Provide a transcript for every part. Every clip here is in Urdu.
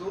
2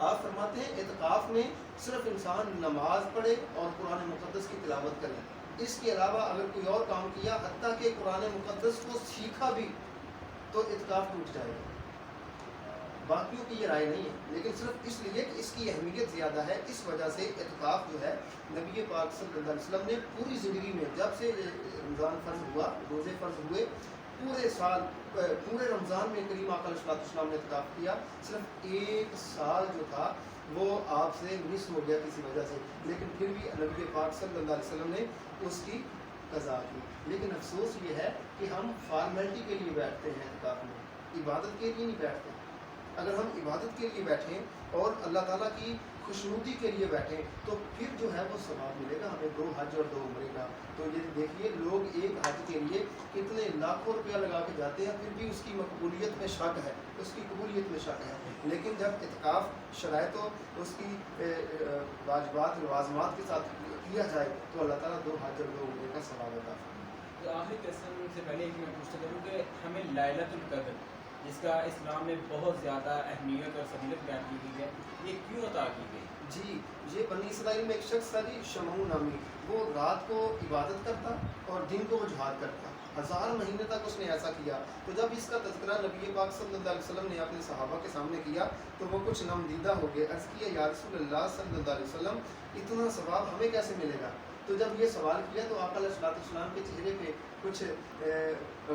آپ فرماتے ہیں اعتکاف میں صرف انسان نماز پڑھے اور قرآن مقدس کی تلاوت کرے، اس کے علاوہ اگر کوئی اور کام کیا، حتیٰ کہ قرآن مقدس کو سیکھا بھی، تو اعتکاف ٹوٹ جائے گا۔ باقیوں کی یہ رائے نہیں ہے، لیکن صرف اس لیے کہ اس کی اہمیت زیادہ ہے، اس وجہ سے اعتکاف جو ہے نبی پاک صلی اللہ علیہ وسلم نے پوری زندگی میں، جب سے رمضان فرض ہوا، روزے فرض ہوئے، پورے سال، پورے رمضان میں کریم آقا علیہ السلام نے اعتکاف کیا۔ صرف ایک سال جو تھا وہ آپ سے مس ہو گیا کسی وجہ سے، لیکن پھر بھی نبی پاک صلی اللہ علیہ وسلم نے اس کی قضا کی۔ لیکن افسوس یہ ہے کہ ہم فارمیلٹی کے لیے بیٹھتے ہیں اعتکاف میں، عبادت کے لیے نہیں بیٹھتے۔ اگر ہم عبادت کے لیے بیٹھیں اور اللہ تعالیٰ کی خوشنودی کے لیے بیٹھیں تو پھر جو ہے وہ ثواب ملے گا ہمیں 2 حج اور 2 عمرے کا۔ تو یہ دیکھیے لوگ ایک حج کے لیے کتنے لاکھوں روپیہ لگا کے جاتے ہیں، پھر بھی اس کی مقبولیت میں شک ہے، اس کی قبولیت میں شک ہے۔ لیکن جب اعتکاف شرائط و اس کی واجبات لوازمات کے ساتھ کیا جائے تو اللہ تعالیٰ 2 حج اور 2 عمرے کا ثواب عطا فرمائے۔ تو آخری قسم سے پہلے میں پوچھنا چاہوں کہ ہمیں لیلۃ القدر، جس کا اسلام میں بہت زیادہ اہمیت اور فضیلت بیان کی گئی ہے، یہ کیوں عطا کی گئی؟ جی، یہ بنی اسرائیل میں ایک شخص تھا جی شمعون نامی، وہ رات کو عبادت کرتا اور دن کو وہ جہاد کرتا، 1000 مہینے تک اس نے ایسا کیا۔ تو جب اس کا تذکرہ نبی پاک صلی اللہ علیہ وسلم نے اپنے صحابہ کے سامنے کیا تو وہ کچھ نمدیدہ ہو گئے، عرض کیا یا رسول اللہ صلی اللہ علیہ وسلم اتنا ثواب ہمیں کیسے ملے گا؟ تو جب یہ سوال کیا تو آقا علیہ السلام کے چہرے پہ کچھ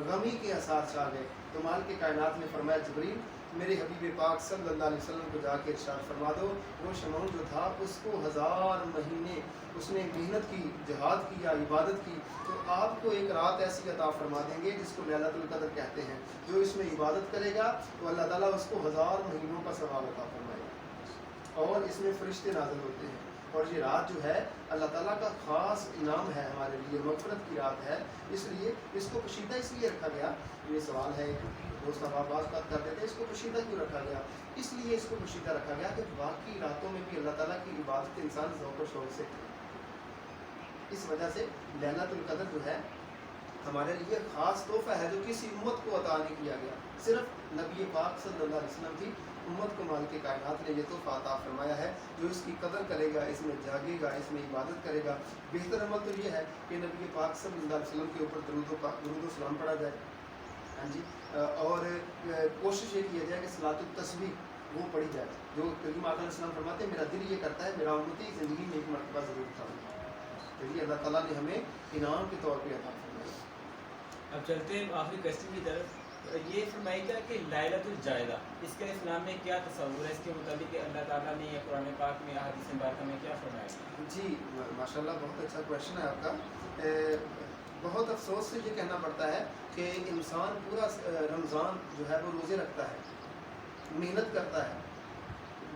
غمی کے اثار چھا گئے۔ تو مال کے کائنات نے فرمایا جبریل میرے حبیب پاک صلی اللہ علیہ وسلم کو جا کے ارشاد فرما دو، وہ شمعون جو تھا اس کو 1000 مہینے اس نے محنت کی، جہاد کیا، عبادت کی، تو آپ کو ایک رات ایسی عطا فرما دیں گے جس کو لیلۃ القدر کہتے ہیں۔ جو اس میں عبادت کرے گا تو اللہ تعالیٰ اس کو 1000 مہینوں کا ثواب عطا فرمائے گا، اور اس میں فرشتے نازل ہوتے ہیں۔ اور یہ رات جو ہے اللہ تعالیٰ کا خاص انعام ہے ہمارے لیے، مغفرت کی رات ہے، اس لیے اس کو پوشیدہ اس لیے رکھا گیا۔ یہ سوال ہے دوست احباب بات کر دیتے ہیں اس کو پوشیدہ کیوں رکھا گیا؟ اس لیے اس کو پوشیدہ رکھا گیا کہ باقی راتوں میں بھی اللہ تعالیٰ کی عبادت انسان ذوق و شوق سے کرے۔ اس وجہ سے لیلۃ القدر جو ہے ہمارے لیے خاص تحفہ ہے جو کسی امت کو عطا نہیں کیا گیا، صرف نبی پاک صلی اللہ علیہ وسلم کی امت کو مال کے کائنات نے یہ تحفہ عطا فرمایا ہے۔ جو اس کی قدر کرے گا، اس میں جاگے گا، اس میں عبادت کرے گا، بہتر عمل تو یہ ہے کہ نبی پاک صلی اللہ علیہ وسلم کے اوپر درود و سلام پڑھا جائے، ہاں جی، اور کوشش یہ کیا جائے کہ صلاۃ التسبیح وہ پڑھی جائے، جو کریم آقا علیہ السلام فرماتے ہیں میرا دل یہ کرتا ہے میرا امتی زندگی میں ایک مرتبہ ضرور تھا۔ تو یہ اللہ تعالیٰ نے ہمیں انعام کے طور پہ عطا فرمایا۔ اب چلتے ہیں آخری کوشچن کی طرف۔ یہ فرمائی گا کہ لیلۃ الجائزہ، اس کا اسلام میں کیا تصور ہے؟ اس کے مطابق اللہ تعالیٰ نے یا قرآن پاک میں احادیث مبارکہ میں کیا فرمایا؟ جی ماشاءاللہ بہت اچھا کویشچن ہے آپ کا۔ بہت افسوس سے یہ کہنا پڑتا ہے کہ انسان پورا رمضان جو ہے وہ روزے رکھتا ہے، محنت کرتا ہے،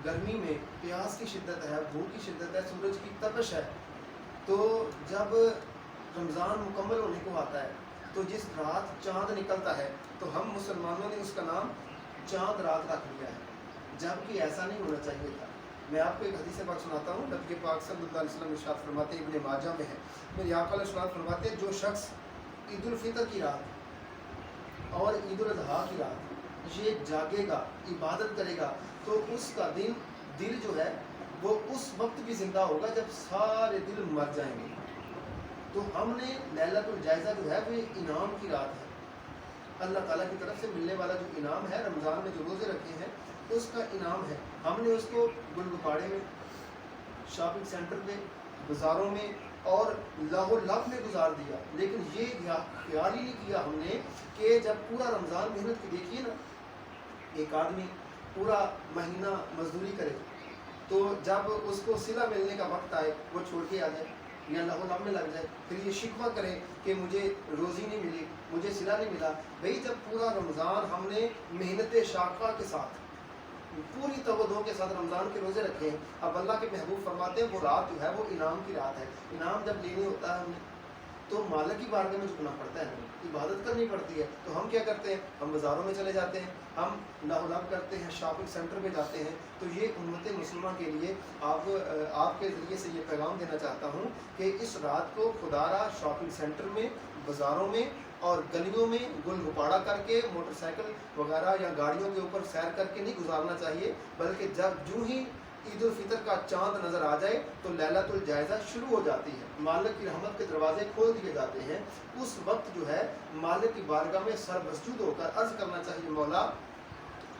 گرمی میں پیاس کی شدت ہے، بھوک کی شدت ہے، سورج کی تپش ہے، تو جب رمضان مکمل ہونے کو آتا ہے تو جس رات چاند نکلتا ہے تو ہم مسلمانوں نے اس کا نام چاند رات رکھ لیا ہے، جبکہ ایسا نہیں ہونا چاہیے تھا۔ میں آپ کو ایک حدیث پاک سناتا ہوں، نبی پاک صلی اللہ علیہ وسلم ارشاد فرماتے ہیں، ابن ماجہ میں ہے، میرے آقا علیہ السلام فرماتے ہیں جو شخص عید الفطر کی رات اور عید الاضحیٰ کی رات یہ جاگے گا، عبادت کرے گا، تو اس کا دل جو ہے وہ اس وقت بھی زندہ ہوگا جب سارے دل مر جائیں گے۔ تو ہم نے لیلۃ الجائزہ جو ہے وہ انعام کی رات ہے، اللہ تعالیٰ کی طرف سے ملنے والا جو انعام ہے، رمضان میں جو روزے رکھے ہیں اس کا انعام ہے، ہم نے اس کو گل گپاڑے میں، شاپنگ سینٹر پہ، بازاروں میں اور لاہور لب میں گزار دیا، لیکن یہ خیال ہی نہیں کیا ہم نے کہ جب پورا رمضان محنت کی، دیکھیے نا ایک آدمی پورا مہینہ مزدوری کرے تو جب اس کو صلہ ملنے کا وقت آئے وہ چھوڑ کے آ جائے یا لاہور لب میں لگ جائے، پھر یہ شکوہ کرے کہ مجھے روزی نہیں ملی، مجھے صلہ نہیں ملا۔ بھئی جب پورا رمضان ہم نے محنت شاقہ کے ساتھ، پوری توجہ کے ساتھ رمضان کے روزے رکھے ہیں، اب اللہ کے محبوب فرماتے ہیں وہ رات جو ہے وہ انعام کی رات ہے۔ انعام جب لینے ہوتا ہے ہم نے تو مالک کی بارگاہ میں جھکنا پڑتا ہے، ہمیں عبادت کرنی پڑتی ہے، تو ہم کیا کرتے ہیں، ہم بازاروں میں چلے جاتے ہیں، ہم لاہو لب کرتے ہیں، شاپنگ سینٹر پہ جاتے ہیں۔ تو یہ امت مسلمہ کے لیے آپ کے ذریعے سے یہ پیغام دینا چاہتا ہوں کہ اس رات کو خدا را شاپنگ سینٹر میں، بازاروں میں اور گلیوں میں گل گپاڑا کر کے موٹر سائیکل وغیرہ یا گاڑیوں کے اوپر سیر کر کے نہیں گزارنا چاہیے، بلکہ جب جو ہی عید الفطر کا چاند نظر آ جائے تو لیلۃ الجائزہ شروع ہو جاتی ہے، مالک کی رحمت کے دروازے کھول دیے جاتے ہیں۔ اس وقت جو ہے مالک کی بارگاہ میں سر مسجود ہو کر عرض کرنا چاہیے، مولا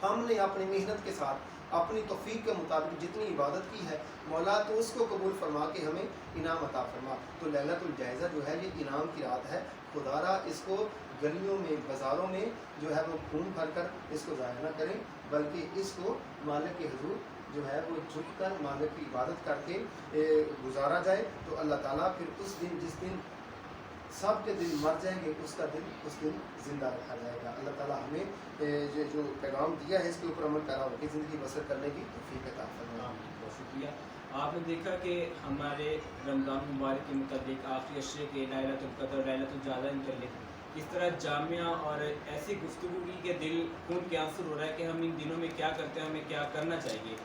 ہم نے اپنی محنت کے ساتھ اپنی توفیق کے مطابق جتنی عبادت کی ہے مولا تو اس کو قبول فرما کے ہمیں انعام عطا فرما۔ تو لیلۃ الجائزہ جو ہے یہ انعام کی رات ہے، خدا را اس کو گلیوں میں بازاروں میں جو ہے وہ گھوم پھر کر اس کو ضائع نہ کریں، بلکہ اس کو مالک کے حضور جو ہے وہ جھک کر مالک کی عبادت کر کے گزارا جائے، تو اللہ تعالیٰ پھر اس دن جس دن سب کے دل مر جائیں گے اس کا دن اس دن زندہ رکھا جائے گا۔ اللہ تعالیٰ ہمیں جو پیغام دیا ہے اس کے اوپر عمل کرا ہو کہ زندگی بسر کرنے کی توفیق عطا فرمائے۔ بہت شکریہ۔ آپ نے دیکھا کہ ہمارے رمضان مبارک کے متعلق آخری اشرے کے لیلۃ القدر لیلۃ الجائزہ کے متعلق کس طرح جامعہ اور ایسی گفتگو کی کہ دل خون کے آنسر ہو رہا ہے کہ ہم ان دنوں میں کیا کرتے ہیں، ہمیں کیا کرنا چاہیے۔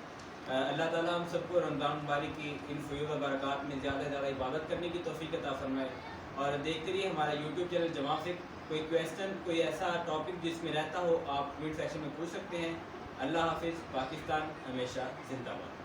اللہ تعالیٰ ہم سب کو رمضان مبارک کی ان فیوض و برکات میں زیادہ سے زیادہ عبادت کرنے کی توفیق عطا فرمائے، اور دیکھتے رہیے ہمارا یوٹیوب چینل جوافک۔ کوئی کویسچن، کوئی ایسا ٹاپک جس میں رہتا ہو آپ کمنٹ سیکشن میں پوچھ سکتے ہیں۔ اللہ حافظ۔ پاکستان ہمیشہ زندہ باد۔